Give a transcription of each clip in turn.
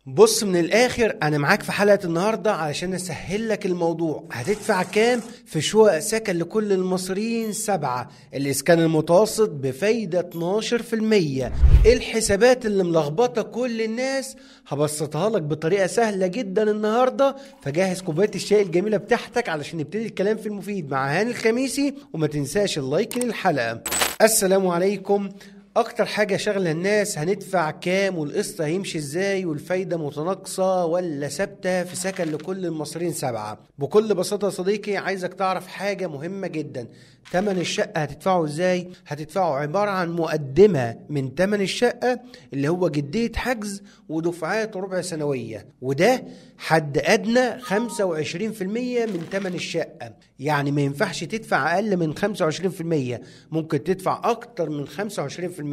بص من الاخر انا معاك في حلقة النهاردة علشان اسهل لك الموضوع. هتدفع كام في شقق سكن لكل المصريين؟ 7. الاسكان المتوسط بفايدة 12%. ايه الحسابات اللي ملخبطة كل الناس؟ هبسطها لك بطريقة سهلة جدا النهاردة، فجهز كوباية الشاي الجميلة بتاعتك علشان نبتدي الكلام في المفيد مع هاني الخميسي. وما تنساش اللايك للحلقة. السلام عليكم. اكتر حاجة شغلة الناس هندفع كام، والقسط هيمشي ازاي، والفايدة متناقصة ولا ثابتة في سكن لكل المصريين 7. بكل بساطة يا صديقي عايزك تعرف حاجة مهمة جدا. تمن الشقة هتدفعه ازاي؟ هتدفعه عبارة عن مقدمة من تمن الشقة اللي هو جدية حجز ودفعات ربع سنوية، وده حد ادنى 25% من تمن الشقة. يعني ما ينفعش تدفع اقل من 25%، ممكن تدفع اكتر من 25%.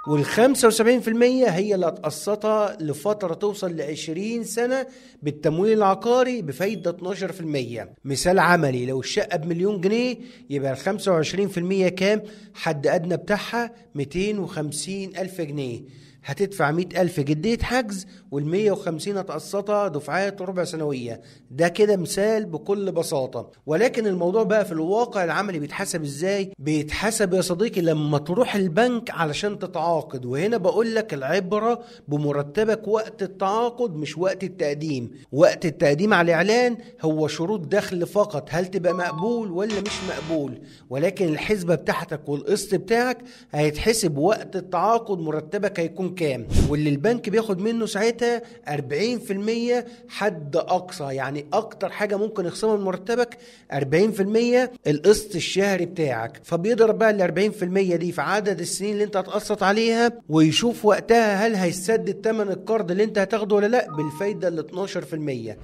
وال75% هي اللي هتقسطها لفترة توصل ل20 سنة بالتمويل العقاري بفايدة 12%. مثال عملي، لو الشقة ب1,000,000 جنيه يبقى ال25% كام؟ حد ادنى بتاعها 250,000 جنيه. هتدفع 100,000 جدية حجز، وال150 هتقسطها دفعات ربع سنوية. ده كده مثال بكل بساطة. ولكن الموضوع بقى في الواقع العملي بيتحسب ازاي؟ بيتحسب يا صديقي لما تروح البنك علشان تتعاقد. وهنا بقول لك العبرة بمرتبك وقت التعاقد مش وقت التقديم. وقت التقديم على الإعلان هو شروط دخل فقط، هل تبقى مقبول ولا مش مقبول. ولكن الحسبة بتاعتك والقسط بتاعك هيتحسب وقت التعاقد، مرتبك هيكون كام، واللي البنك بياخد منه ساعتها 40% حد اقصى. يعني اكتر حاجة ممكن يخصمها من مرتبك 40% القسط الشهري بتاعك. فبيضرب بقى ال 40% دي في عدد السنين اللي انت هتقسط عليها، ويشوف وقتها هل هيسدد ثمن القرض اللي انت هتاخده ولا لا بالفايدة ال 12%.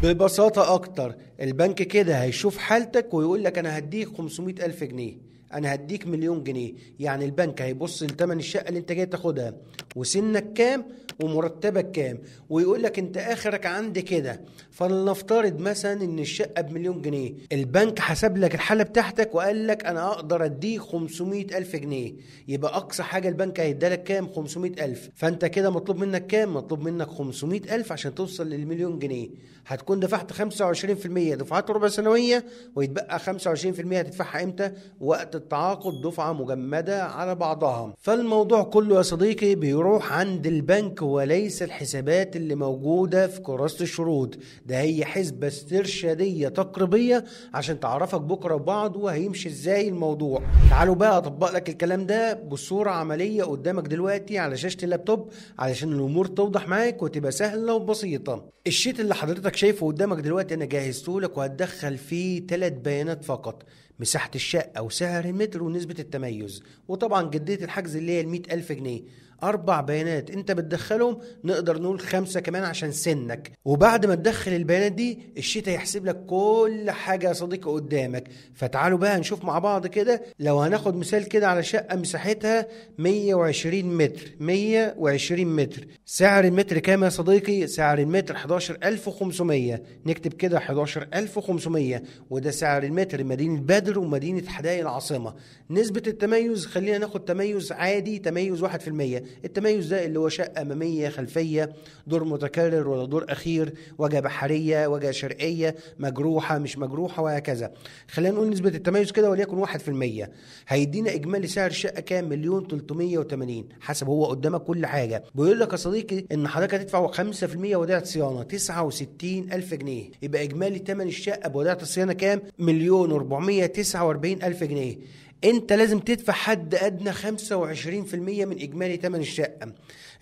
ببساطة اكتر البنك كده هيشوف حالتك ويقول لك انا هديك 500,000 جنيه، انا هديك 1,000,000 جنيه. يعني البنك هيبص لثمن الشقه اللي انت جاي تاخدها وسنك كام ومرتبك كام، ويقول لك انت اخرك عندي كده. فلنفترض مثلا ان الشقه ب1,000,000 جنيه، البنك حسب لك الحاله بتاعتك وقال لك انا اقدر اديك 500,000 جنيه. يبقى اقصى حاجه البنك هيدالك كام؟ 500,000. فانت كده مطلوب منك كام؟ مطلوب منك 500,000 عشان توصل لل1,000,000 جنيه. هتكون دفعت 25% دفعات ربع سنويه، ويتبقى 25% هتدفعها امتى؟ وقت التعاقد، دفعة مجمدة على بعضها. فالموضوع كله يا صديقي بيروح عند البنك وليس الحسابات اللي موجودة في كراسة الشروط. ده هي حسبة استرشادية تقريبية عشان تعرفك بكرة وبعض وهيمشي ازاي الموضوع. تعالوا بقى اطبق لك الكلام ده بصورة عملية قدامك دلوقتي على شاشة اللابتوب علشان الامور توضح معاك وتبقى سهلة وبسيطة. الشيت اللي حضرتك شايفه قدامك دلوقتي انا جهزته لك، وهتدخل فيه 3 بيانات فقط: مساحة الشقة وسعر المتر ونسبة التميز، وطبعا جدية الحجز اللي هي 100,000 جنيه. 4 بيانات انت بتدخلهم، نقدر نقول 5 كمان عشان سنك. وبعد ما تدخل البيانات دي الشيت هيحسب لك كل حاجة يا صديقي قدامك. فتعالوا بقى نشوف مع بعض كده. لو هناخد مثال كده على شقة مساحتها 120 متر، 120 متر، سعر المتر كام يا صديقي؟ سعر المتر 11,500. نكتب كده 11,500، وده سعر المتر مدينة بدر ومدينة حدائق العاصمة. نسبة التميز خلينا ناخد تميز عادي، تميز 1%. التميز ده اللي هو شقة أمامية خلفية، دور متكرر ولا دور أخير، واجهة بحرية واجهة شرقية، مجروحة مش مجروحة، وهكذا. خلينا نقول نسبة التميز كده وليكن 1%. هيدينا إجمالي سعر الشقة كام؟ 1,380,000. حسب هو قدامك كل حاجة. بيقول لك يا صديقي إن حضرتك هتدفع 5% وديعة صيانة 69,000 جنيه. يبقى إجمالي ثمن الشقة بوديعة الصيانة كام؟ 1,449,000 جنيه. انت لازم تدفع حد ادنى 25% من اجمالي ثمن الشقة.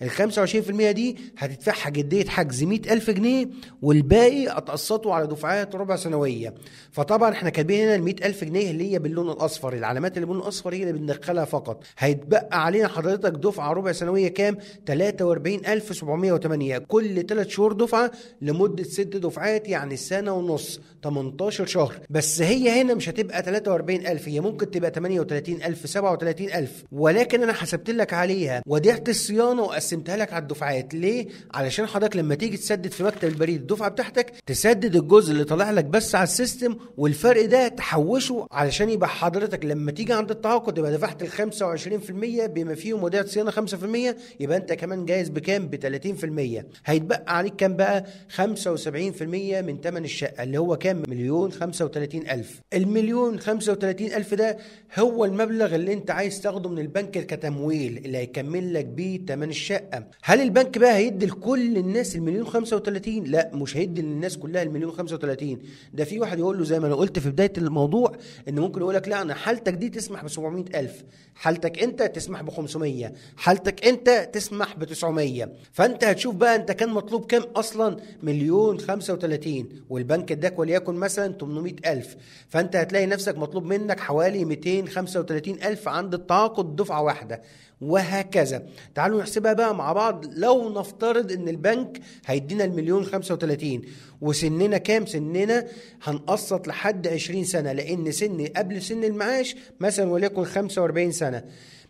ال 25% دي هتدفعها جدية حجز 100,000 جنيه، والباقي هتقسطه على دفعات ربع سنوية. فطبعا احنا كاتبين هنا ال 100,000 جنيه اللي هي باللون الاصفر، العلامات اللي باللون الاصفر هي اللي بندخلها فقط. هيتبقى علينا حضرتك دفعة ربع سنوية كام؟ 43,708. كل 3 شهور دفعة لمدة 6 دفعات، يعني سنة ونص، 18 شهر. بس هي هنا مش هتبقى 43,000، هي ممكن تبقى 38,000 37,000. ولكن انا حسبت لك عليها وديعة الصيانة قسمتها لك على الدفعات. ليه؟ علشان حضرتك لما تيجي تسدد في مكتب البريد الدفعه بتاعتك تسدد الجزء اللي طالع لك بس على السيستم، والفرق ده تحوشه علشان يبقى حضرتك لما تيجي عند التعاقد يبقى دفعت ال 25% بما فيهم وديعه صيانه 5%، يبقى انت كمان جايز بكام؟ ب 30%. هيتبقى عليك كام بقى؟ 75% من ثمن الشقه اللي هو كام؟ 1,035,000. ال1,035,000 ده هو المبلغ اللي انت عايز تاخده من البنك كتمويل اللي هيكمل لك بيه ثمن الشقه. هل البنك بقى هيدي لكل الناس ال1,035,000؟ لا، مش هيدي للناس كلها ال1,035,000. ده في واحد يقول له زي ما انا قلت في بدايه الموضوع ان ممكن يقول لك لا انا حالتك دي تسمح ب700,000، حالتك انت تسمح ب500، حالتك انت تسمح ب900. فانت هتشوف بقى انت كان مطلوب كام اصلا؟ 1,035,000 والبنك اداك وليكن مثلا 800,000، فانت هتلاقي نفسك مطلوب منك حوالي 235,000 عند التعاقد دفعه واحده، وهكذا. تعالوا نحسبها بقى مع بعض. لو نفترض ان البنك هيدينا ال1,035,000 وسننا كام؟ سننا هنقسط لحد 20 سنة، لان سن قبل سن المعاش مثلا وليكن 45 سنة،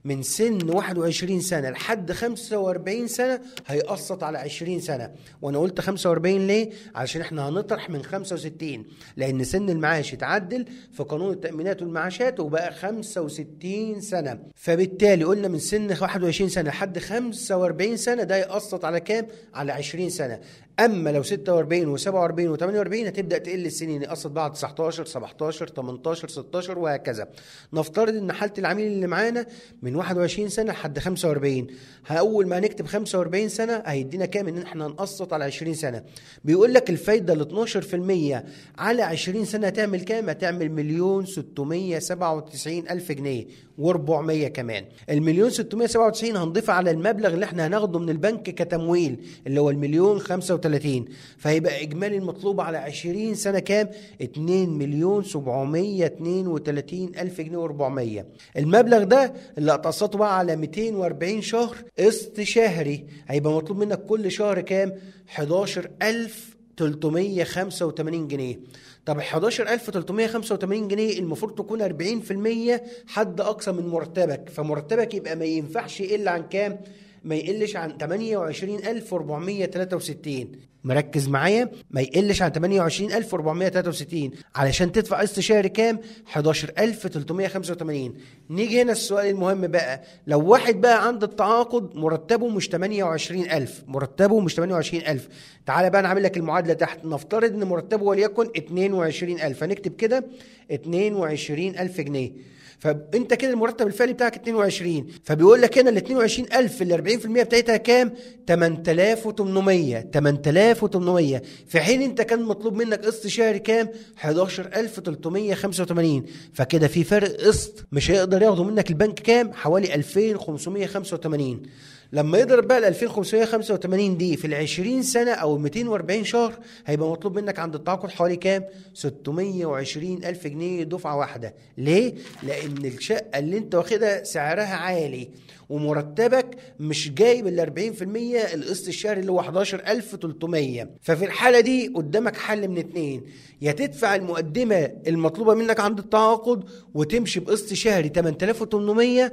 من سن 21 سنة لحد 45 سنة هيقسط على 20 سنة. وانا قلت 45 ليه؟ علشان احنا هنطرح من 65، لان سن المعاش اتعدل في قانون التأمينات والمعاشات وبقى 65 سنة، فبالتالي قلنا من سن 21 سنة لحد 45 سنة ده يقسط على كام؟ على 20 سنة. اما لو 46 و47 و48 هتبدا تقل السنين، يقسط بعد 19 17 18 16 وهكذا. نفترض ان حاله العميل اللي معانا من 21 سنه لحد 45، اول ما نكتب 45 سنه هيدينا كام؟ ان احنا نقسط على 20 سنه. بيقول لك الفايده ال 12% على 20 سنه هتعمل كام؟ هتعمل 1,697,000 جنيه و400 كمان. ال1,697 هنضيفها على المبلغ اللي احنا هناخده من البنك كتمويل اللي هو ال1,035,000، فهيبقى اجمالي المطلوب على 20 سنه كام؟ 2,732,000 جنيه و400. المبلغ ده اللي هتقسطه بقى على 240 شهر قسط شهري، هيبقى مطلوب منك كل شهر كام؟ 11,385 جنيه. طب 11,385 جنيه المفروض تكون 40% حد اقصى من مرتبك، فمرتبك يبقى ما ينفعش يقل عن كام؟ ما يقلش عن 28,463. مركز معايا؟ ما يقلش عن 28,463 علشان تدفع قسط شهري كام؟ 11,385. نيجي هنا السؤال المهم بقى، لو واحد بقى عند التعاقد مرتبه مش 28,000، مرتبه مش 28,000، تعالى بقى نعمل لك المعادلة تحت. نفترض ان مرتبه وليكن 22,000، هنكتب كده 22,000 جنيه. فانت كده المرتب الفعلي بتاعك 22، فبيقول لك هنا ال 22,000 ال 40% بتاعتها كام؟ 8,800. 8,800 في حين انت كان مطلوب منك قسط شهري كام؟ 11,385. فكده في فرق قسط مش هيقدر ياخده منك البنك كام؟ حوالي 2,585. لما يضرب بقى ال 2,585 دي في ال 20 سنة أو 240 شهر هيبقى مطلوب منك عند التعاقد حوالي كام؟ 620,000 جنيه دفعة واحدة. ليه؟ لأن الشقة اللي أنت واخدها سعرها عالي ومرتبك مش جايب ال 40% القسط الشهري اللي هو 11,300. ففي الحالة دي قدامك حل من اتنين، يا تدفع المقدمة المطلوبة منك عند التعاقد وتمشي بقسط شهري 8,800،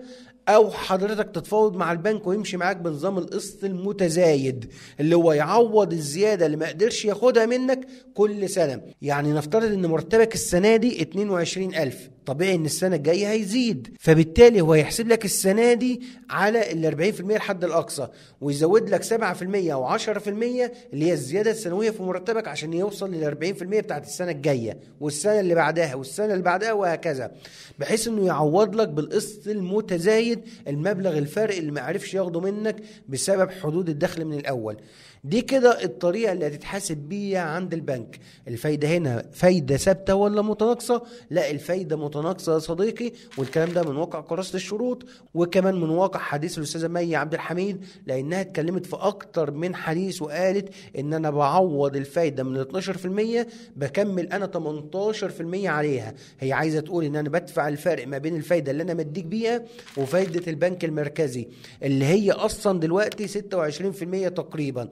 او حضرتك تتفاوض مع البنك ويمشي معاك بنظام القسط المتزايد اللي هو يعوض الزيادة اللي ما قدرش ياخدها منك كل سنة. يعني نفترض ان مرتبك السنة دي 22,000، طبيعي ان السنة الجاية هيزيد، فبالتالي هو يحسب لك السنة دي على ال 40% الحد الاقصى ويزود لك 7% او 10% اللي هي الزيادة السنوية في مرتبك عشان يوصل لل 40% بتاعت السنة الجاية والسنة اللي بعدها والسنة اللي بعدها وهكذا، بحيث انه يعوض لك بالقسط المتزايد المبلغ الفارق اللي ما عرفش ياخده منك بسبب حدود الدخل من الاول. دي كده الطريقة اللي هتتحاسب بيها عند البنك. الفايدة هنا فايدة ثابتة ولا متناقصة؟ لا، الفايدة متناقصة يا صديقي، والكلام ده من واقع كراسة الشروط وكمان من واقع حديث الأستاذة مي عبد الحميد، لأنها اتكلمت في أكتر من حديث وقالت إن أنا بعوض الفايدة من 12% بكمل أنا 18% عليها. هي عايزة تقول إن أنا بدفع الفرق ما بين الفايدة اللي أنا مديك بيها وفايدة البنك المركزي اللي هي أصلا دلوقتي 26% تقريبا.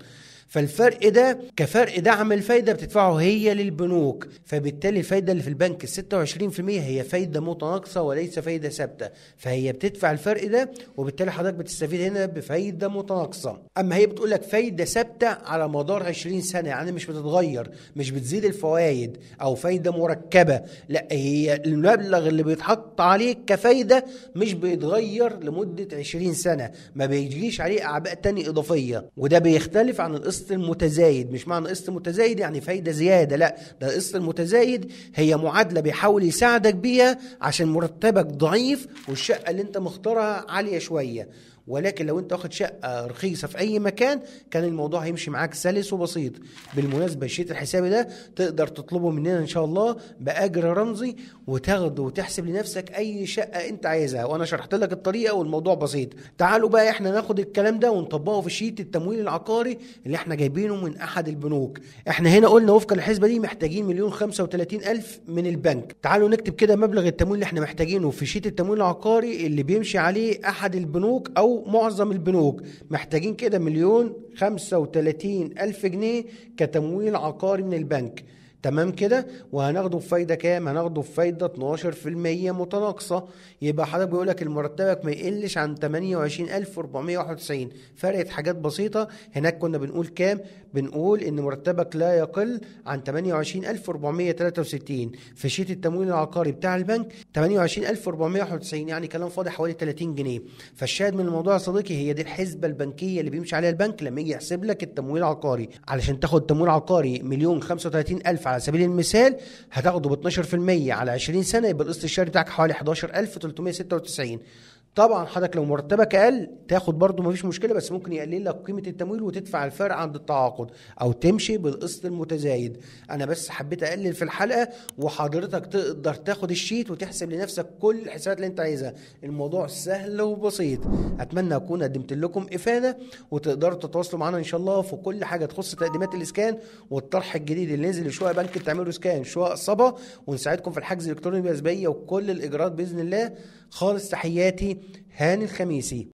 فالفرق ده كفرق دعم الفايدة بتدفعه هي للبنوك، فبالتالي الفايدة اللي في البنك 26% هي فايدة متناقصة وليس فايدة ثابتة، فهي بتدفع الفرق ده، وبالتالي حضرتك بتستفيد هنا بفايدة متناقصة. اما هي بتقول لك فايدة ثابتة على مدار 20 سنة، يعني مش بتتغير، مش بتزيد الفوائد او فايدة مركبة، لا هي المبلغ اللي بيتحط عليك كفايدة مش بيتغير لمدة 20 سنة، ما بيجيش عليه اعباء تاني اضافية. وده بيختلف عن القسط المتزايد. مش معنى قسط متزايد يعني فايدة زيادة، لا، ده القسط المتزايد هي معادلة بيحاول يساعدك بيها عشان مرتبك ضعيف والشقة اللي انت مختارها عالية شوية. ولكن لو انت واخد شقة رخيصة في اي مكان كان الموضوع هيمشي معاك سلس وبسيط. بالمناسبة الشيت الحسابي ده تقدر تطلبه مننا ان شاء الله باجر رمزي، وتاخده وتحسب لنفسك اي شقة انت عايزها، وانا شرحت لك الطريقة والموضوع بسيط. تعالوا بقى احنا ناخد الكلام ده ونطبقه في شيت التمويل العقاري اللي احنا جايبينه من احد البنوك. احنا هنا قلنا وفقا للحسبة دي محتاجين 1,035,000 من البنك. تعالوا نكتب كده مبلغ التمويل اللي احنا محتاجينه في شيت التمويل العقاري اللي بيمشي عليه احد البنوك او معظم البنوك. محتاجين كده 1,035,000 جنيه كتمويل عقاري من البنك. تمام كده. وهناخده بفايدة كام؟ هناخده بفايدة 12% متناقصة. يبقى حضرتك بيقولك المرتبك ما يقلش عن 28,491. فرقت حاجات بسيطة. هناك كنا بنقول كام؟ بنقول ان مرتبك لا يقل عن 28,463. في شيت التمويل العقاري بتاع البنك 28,491، يعني كلام فاضي حوالي 30 جنيه. فالشاهد من الموضوع يا صديقي هي دي الحسبة البنكية اللي بيمشي عليها البنك لما يجي يحسب لك التمويل العقاري. علشان تاخد تمويل عقاري 1,035,000 على سبيل المثال، هتاخده ب 12% على 20 سنة، يبقى القسط الشهري بتاعك حوالي 11,396. طبعا حضرتك لو مرتبك اقل تاخد برضو مفيش مشكله، بس ممكن يقلل لك قيمه التمويل وتدفع الفرق عند التعاقد او تمشي بالقسط المتزايد. انا بس حبيت اقلل في الحلقه، وحضرتك تقدر تاخد الشيت وتحسب لنفسك كل الحسابات اللي انت عايزها. الموضوع سهل وبسيط. اتمنى اكون قدمت لكم افاده، وتقدروا تتواصلوا معنا ان شاء الله في كل حاجه تخص تقديمات الاسكان والطرح الجديد اللي نزل لشقق بنك تعملوا اسكان شقق صبا، ونساعدكم في الحجز الالكتروني بالاسبوعيه وكل الاجراءات باذن الله. خالص تحياتي، هاني الخميسي.